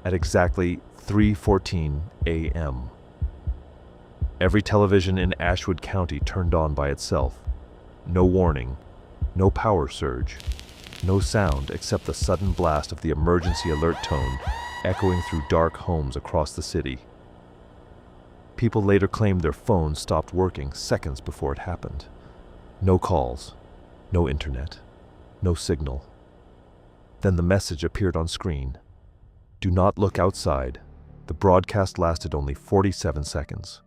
at exactly 3:14 a.m. Every television in Ashwood County turned on by itself. No warning, no power surge, no sound except the sudden blast of the emergency alert tone echoing through dark homes across the city. People later claimed their phones stopped working seconds before it happened. No calls, no internet, no signal. Then the message appeared on screen. Do not look outside. The broadcast lasted only 47 seconds.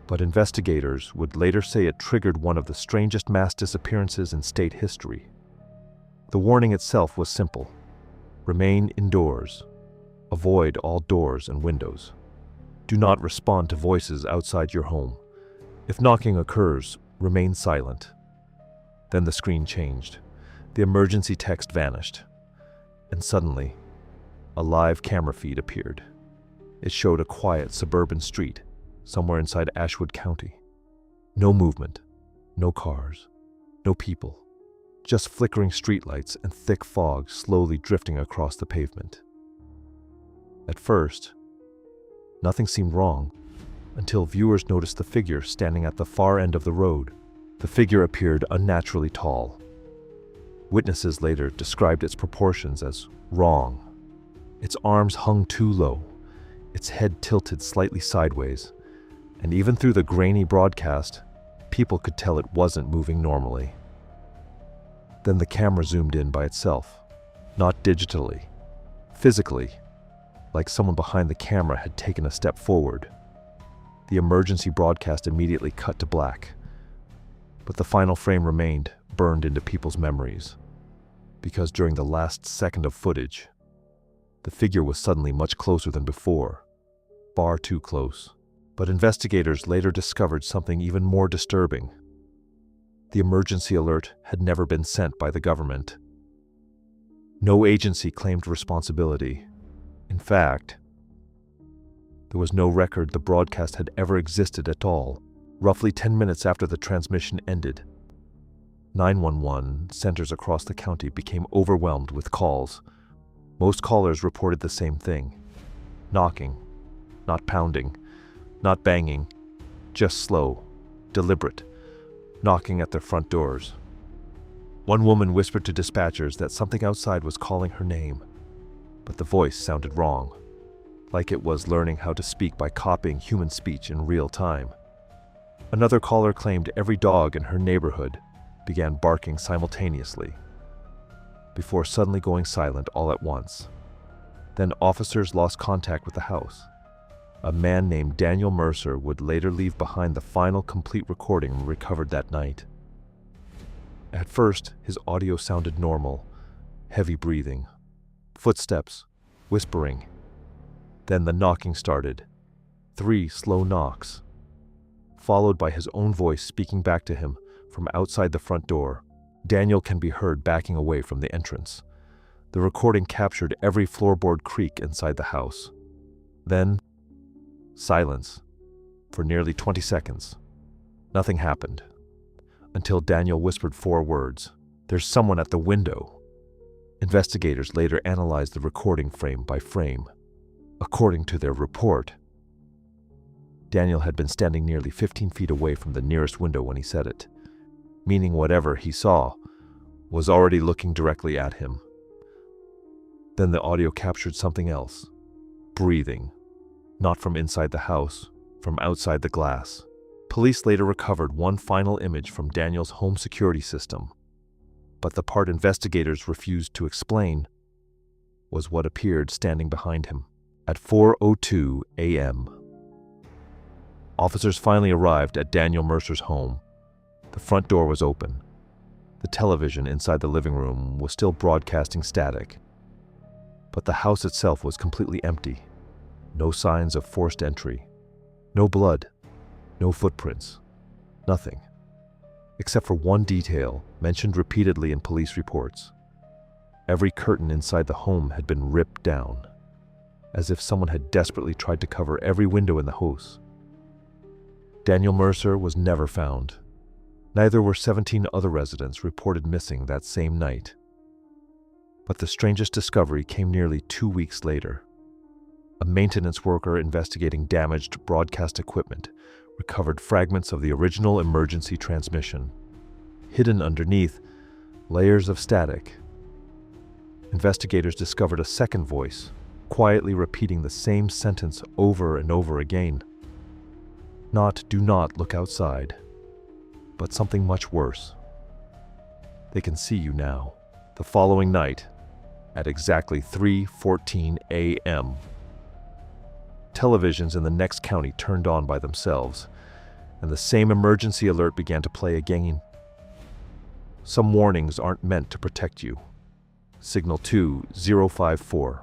But investigators would later say it triggered one of the strangest mass disappearances in state history. The warning itself was simple. Remain indoors. Avoid all doors and windows. Do not respond to voices outside your home. If knocking occurs, remain silent. Then the screen changed. The emergency text vanished. And suddenly, a live camera feed appeared. It showed a quiet suburban street somewhere inside Ashwood County. No movement, no cars, no people, just flickering streetlights and thick fog slowly drifting across the pavement. At first, nothing seemed wrong until viewers noticed the figure standing at the far end of the road. The figure appeared unnaturally tall. Witnesses later described its proportions as wrong. Its arms hung too low, its head tilted slightly sideways, and even through the grainy broadcast, people could tell it wasn't moving normally. Then the camera zoomed in by itself, not digitally, physically, like someone behind the camera had taken a step forward. The emergency broadcast immediately cut to black, but the final frame remained burned into people's memories, because during the last second of footage, the figure was suddenly much closer than before, far too close. But investigators later discovered something even more disturbing. The emergency alert had never been sent by the government. No agency claimed responsibility. In fact, there was no record the broadcast had ever existed at all. Roughly 10 minutes after the transmission ended, 911 centers across the county became overwhelmed with calls. Most callers reported the same thing: knocking, not pounding, not banging, just slow, deliberate, knocking at their front doors. One woman whispered to dispatchers that something outside was calling her name, but the voice sounded wrong, like it was learning how to speak by copying human speech in real time. Another caller claimed every dog in her neighborhood began barking simultaneously, before suddenly going silent all at once. Then officers lost contact with the house. A man named Daniel Mercer would later leave behind the final complete recording recovered that night. At first, his audio sounded normal, heavy breathing, footsteps, whispering. Then the knocking started, 3 slow knocks, followed by his own voice speaking back to him from outside the front door. Daniel can be heard backing away from the entrance. The recording captured every floorboard creak inside the house. Then, silence for nearly 20 seconds. Nothing happened until Daniel whispered 4 words: "There's someone at the window." Investigators later analyzed the recording frame by frame. According to their report, Daniel had been standing nearly 15 feet away from the nearest window when he said it, meaning whatever he saw was already looking directly at him. Then the audio captured something else: breathing. Not from inside the house, from outside the glass. Police later recovered one final image from Daniel's home security system, but the part investigators refused to explain was what appeared standing behind him. At 4:02 a.m., officers finally arrived at Daniel Mercer's home. The front door was open. The television inside the living room was still broadcasting static, but the house itself was completely empty. No signs of forced entry. No blood. No footprints. Nothing. Except for one detail mentioned repeatedly in police reports. Every curtain inside the home had been ripped down, as if someone had desperately tried to cover every window in the house. Daniel Mercer was never found. Neither were 17 other residents reported missing that same night. But the strangest discovery came nearly 2 weeks later. A maintenance worker investigating damaged broadcast equipment recovered fragments of the original emergency transmission. Hidden underneath, layers of static. Investigators discovered a second voice, quietly repeating the same sentence over and over again. Not "do not look outside," but something much worse. They can see you now. The following night, at exactly 3:14 a.m., televisions in the next county turned on by themselves, and the same emergency alert began to play again. Some warnings aren't meant to protect you. Signal 2054.